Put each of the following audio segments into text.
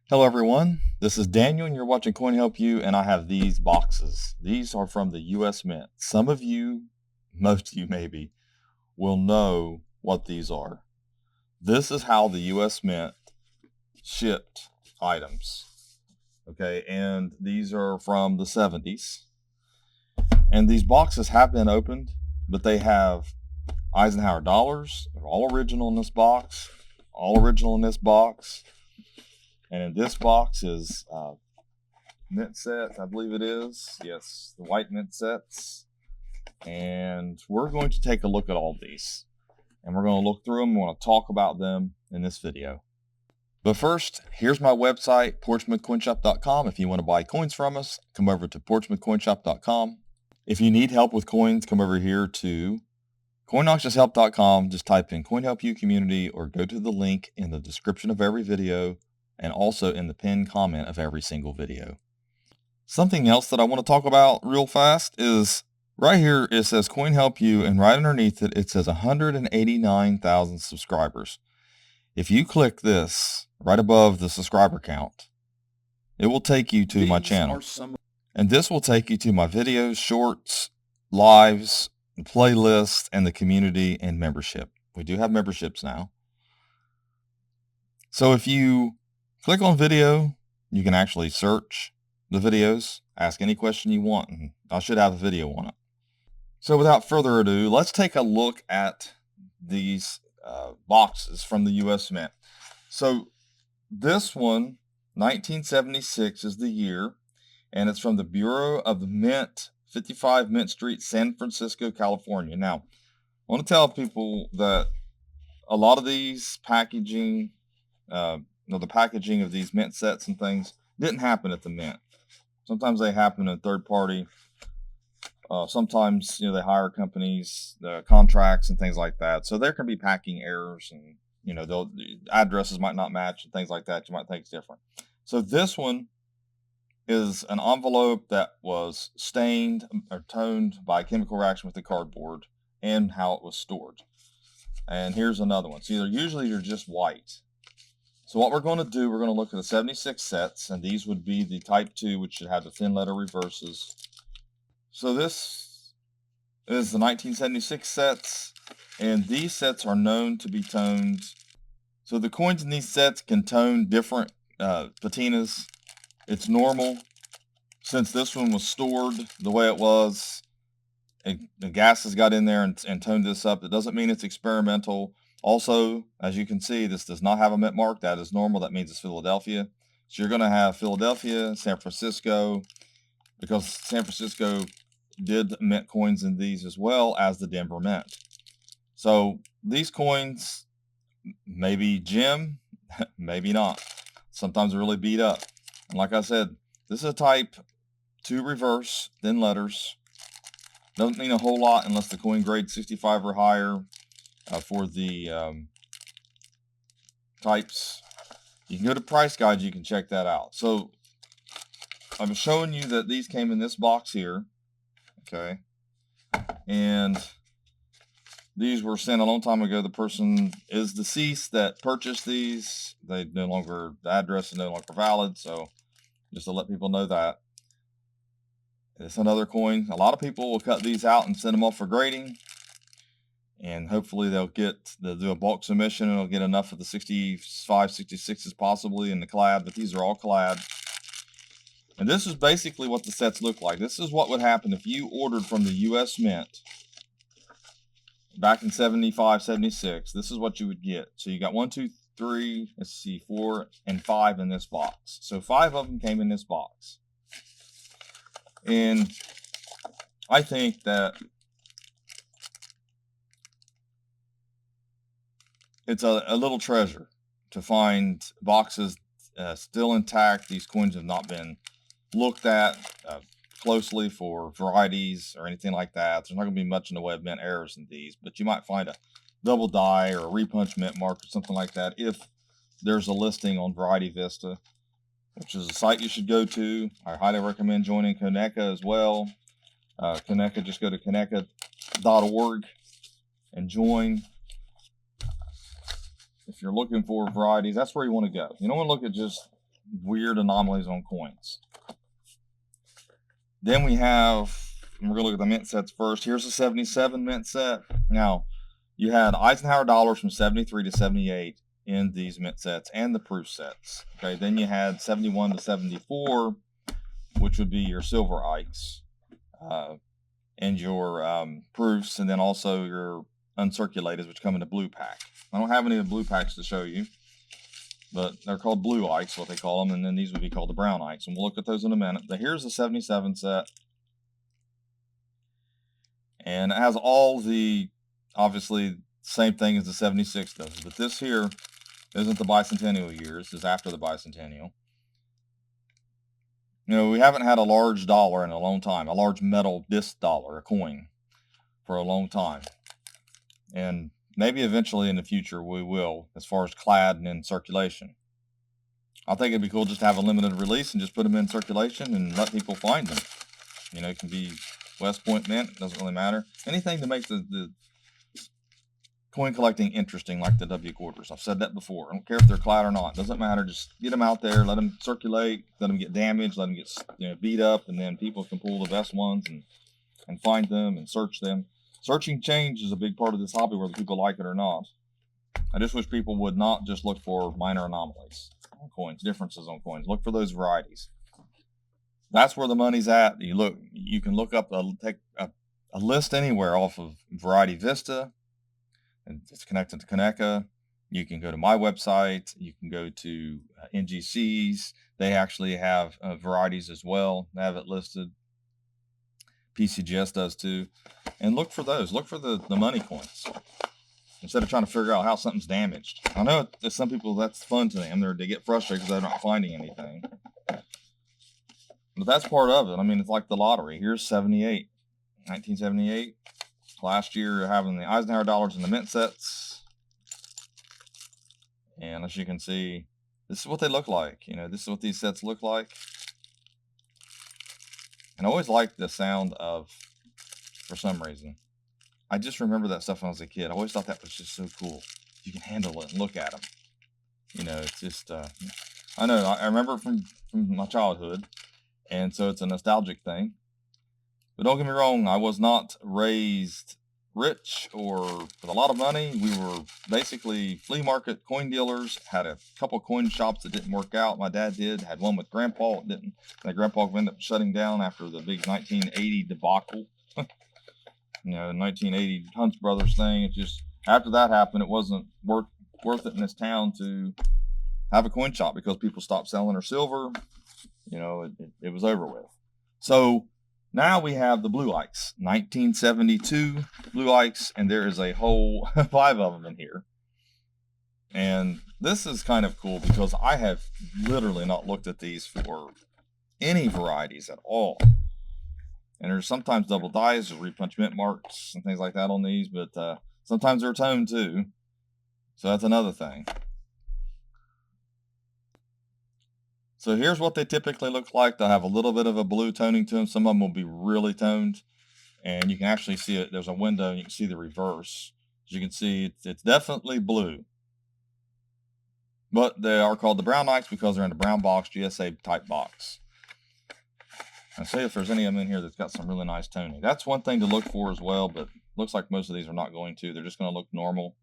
Hello everyone, this is Daniel and you're watching Coin Help You, and I have these boxes. These are from the US Mint. Some of you, most of you maybe, will know what these are. This is how the US Mint shipped items. Okay, and these are from the 70s. And these boxes have been opened, but they have Eisenhower Dollars. They're all original in this box. All original in this box. And in this box is mint sets, I believe it is. Yes, the white mint sets. And we're going to take a look at all these. And we're going to look through them. We want to talk about them in this video. But first, here's my website, portsmouthcoinshop.com. If you want to buy coins from us, come over to portsmouthcoinshop.com. If you need help with coins, come over here to coinauctionshelp.com. Just type in Coin Help You Community or go to the link in the description of every video and also in the pinned comment of every single video. Something else that I want to talk about real fast is right here it says Coin Help You, and right underneath it, it says 189,000 subscribers. If you click this right above the subscriber count, it will take you to my channel. And this will take you to my videos, shorts, lives, playlists, and the community and membership. We do have memberships now. So if you click on video, you can actually search the videos, ask any question you want, and I should have a video on it. So without further ado, let's take a look at these boxes from the US Mint. So this one, 1976 is the year, and it's from the Bureau of the Mint, 55 Mint Street, San Francisco, California. Now, I want to tell people that a lot of these packaging, the packaging of these mint sets and things didn't happen at the mint. Sometimes they happen in third party. Sometimes, they hire companies, the contracts and things like that. So there can be packing errors, and the addresses might not match and things like that. You might think it's different. So this one is an envelope that was stained or toned by chemical reaction with the cardboard and how it was stored. And here's another one. So usually they're just white. So what we're going to do, we're going to look at the 76 sets, and these would be the type 2, which should have the thin letter reverses. So this is the 1976 sets, and these sets are known to be toned. So the coins in these sets can tone different patinas. It's normal. Since this one was stored the way it was, the gases got in there and toned this up. It doesn't mean it's experimental. Also, as you can see, this does not have a mint mark. That is normal. That means it's Philadelphia. So you're going to have Philadelphia, San Francisco, because San Francisco did mint coins in these as well as the Denver Mint. So these coins, maybe gem, maybe not. Sometimes they're really beat up. And like I said, this is a type 2 reverse, thin letters. Doesn't mean a whole lot unless the coin grade 65 or higher. For the types, you can go to price guides, you can check that out. So I'm showing you that these came in this box here, okay, and these were sent a long time ago. The person is deceased that purchased these. The address is no longer valid, so just to let people know that. It's another coin. A lot of people will cut these out and send them off for grading. And hopefully they'll do a bulk submission, and they'll get enough of the 65, 66s possibly in the clad, but these are all clad. And this is basically what the sets look like. This is what would happen if you ordered from the US Mint back in 75, 76. This is what you would get. So you got 1, 2, 3, 4, and 5 in this box. So 5 of them came in this box. And I think that it's a little treasure to find boxes still intact. These coins have not been looked at closely for varieties or anything like that. There's not going to be much in the way of mint errors in these, but you might find a double die or a repunch mint mark or something like that if there's a listing on Variety Vista, which is a site you should go to. I highly recommend joining Coneca as well. Coneca, just go to coneca.org and join. If you're looking for varieties, that's where you want to go. You don't want to look at just weird anomalies on coins. Then we have, we're going to look at the mint sets first. Here's a 77 mint set. Now, you had Eisenhower dollars from 73 to 78 in these mint sets and the proof sets. Okay, then you had 71 to 74, which would be your silver ikes and your proofs, and then also your uncirculated, which come in the blue pack. I don't have any of the blue packs to show you, but they're called blue ikes, what they call them, and then these would be called the brown ikes, and we'll look at those in a minute. But here's the 77 set, and it has all the, obviously, same thing as the 76 does, but this here isn't the bicentennial years. This is after the bicentennial. You know, we haven't had a large dollar in a long time, a large metal disc dollar, a coin, for a long time. And maybe eventually in the future we will, as far as clad and in circulation. I think it'd be cool just to have a limited release and just put them in circulation and let people find them. You know, it can be West Point Mint, doesn't really matter. Anything to make the coin collecting interesting, like the W quarters. I've said that before. I don't care if they're clad or not. Doesn't matter. Just get them out there, let them circulate, let them get damaged, let them get beat up, and then people can pull the best ones and find them and search them. Searching change is a big part of this hobby, whether people like it or not. I just wish people would not just look for minor anomalies on coins, differences on coins. Look for those varieties. That's where the money's at. You can look up, take a list anywhere off of Variety Vista. And it's connected to Coneca. You can go to my website. You can go to NGC's. They actually have varieties as well. They have it listed. PCGS does too. And look for those. Look for the money coins instead of trying to figure out how something's damaged. I know that some people, that's fun to them. They get frustrated because they're not finding anything. But that's part of it. I mean, it's like the lottery. Here's 78, 1978. Last year, having the Eisenhower dollars in the mint sets. And as you can see, this is what they look like. You know, this is what these sets look like. And I always liked the sound of, for some reason, I just remember that stuff when I was a kid. I always thought that was just so cool. You can handle it and look at them. You know, it's just, I know, I remember from my childhood. And so it's a nostalgic thing. But don't get me wrong, I was not raised rich or with a lot of money. We were basically flea market coin dealers, had a couple coin shops that didn't work out. My dad had one with Grandpa. It didn't. My Grandpa ended up shutting down after the big 1980 debacle. You know, the 1980 Hunts Brothers thing. It just, after that happened, it wasn't worth it in this town to have a coin shop because people stopped selling their silver. You know, it was over with. So now we have the blue ikes, 1972 blue ikes, and there is a whole 5 of them in here. And this is kind of cool because I have literally not looked at these for any varieties at all. And there's sometimes double dies or repunch mint marks and things like that on these, but sometimes they're toned too. So that's another thing. So here's what they typically look like. They'll have a little bit of a blue toning to them. Some of them will be really toned. And you can actually see it. There's a window and you can see the reverse. As you can see, it's definitely blue. But they are called the brown ikes because they're in the brown box, GSA type box. And see if there's any of them in here that's got some really nice toning. That's one thing to look for as well, but looks like most of these are not going to. They're just going to look normal.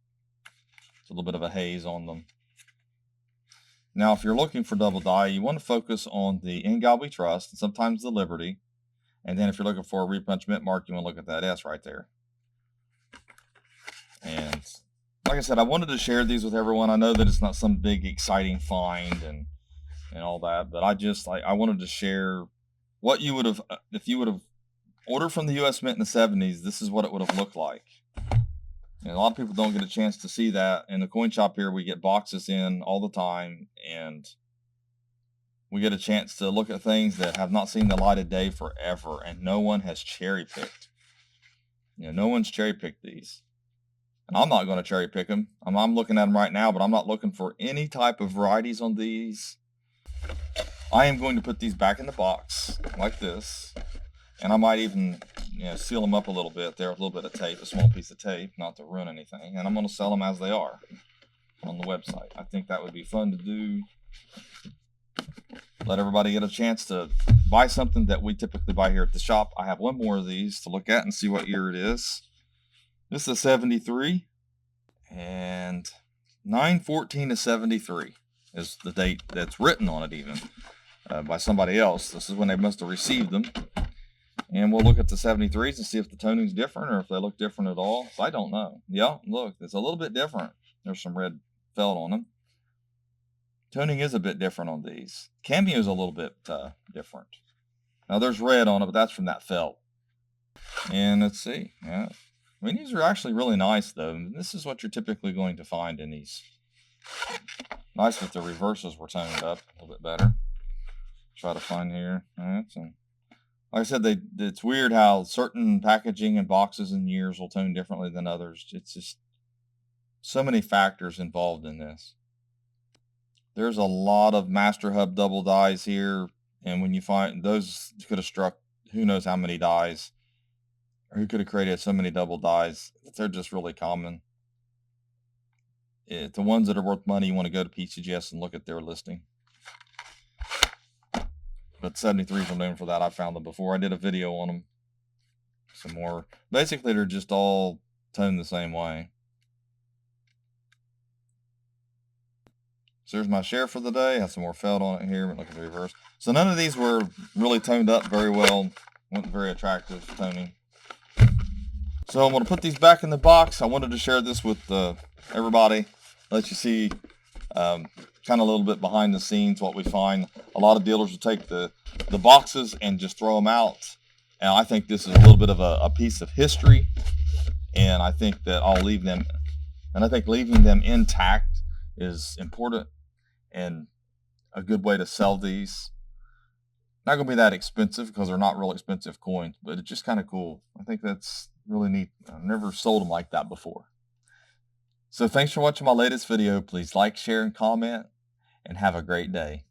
It's a little bit of a haze on them. Now, if you're looking for double die, you want to focus on the In God We Trust and sometimes the Liberty. And then if you're looking for a repunch mint mark, you want to look at that S right there. And like I said, I wanted to share these with everyone. I know that it's not some big exciting find and all that, but I wanted to share what you would have, if you would have ordered from the U.S. Mint in the 70s, this is what it would have looked like. And a lot of people don't get a chance to see that. In the coin shop here, we get boxes in all the time, and we get a chance to look at things that have not seen the light of day forever, and no one has cherry-picked. You know, no one's cherry-picked these. And I'm not going to cherry-pick them. I'm looking at them right now, but I'm not looking for any type of varieties on these. I am going to put these back in the box, like this. And I might even, seal them up a little bit there with a little bit of tape, a small piece of tape, not to ruin anything. And I'm going to sell them as they are on the website. I think that would be fun to do. let everybody get a chance to buy something that we typically buy here at the shop. I have one more of these to look at and see what year it is. This is a 73, and 9/14 to 73 is the date that's written on it, even by somebody else. This is when they must have received them. And we'll look at the 73s and see if the toning's different or if they look different at all. So I don't know. Yeah, look, it's a little bit different. There's some red felt on them. Toning is a bit different on these. Cameo is a little bit different. Now there's red on it, but that's from that felt. And let's see. Yeah, I mean, these are actually really nice, though. This is what you're typically going to find in these. Nice that the reverses were toned up a little bit better. Try to find here. Like I said, it's weird how certain packaging and boxes and years will tone differently than others. It's just so many factors involved in this. There's a lot of Master Hub double dies here, and when you find those, could have struck who knows how many dies, or who could have created so many double dies. They're just really common. The ones that are worth money, you want to go to PCGS and look at their listing. But 73s are known for that. I found them before. I did a video on them. Some more. Basically, they're just all toned the same way. So there's my share for the day. Has some more felt on it here. But look at the reverse. So none of these were really toned up very well. Wasn't very attractive toning. So I'm going to put these back in the box. I wanted to share this with everybody. Let you see kind of a little bit behind the scenes what we find. A lot of dealers will take the boxes and just throw them out. And I think this is a little bit of a piece of history. And I think that I'll leave them. And I think leaving them intact is important and a good way to sell these. Not going to be that expensive because they're not real expensive coins, but it's just kind of cool. I think that's really neat. I've never sold them like that before. So thanks for watching my latest video. Please like, share, and comment, and have a great day.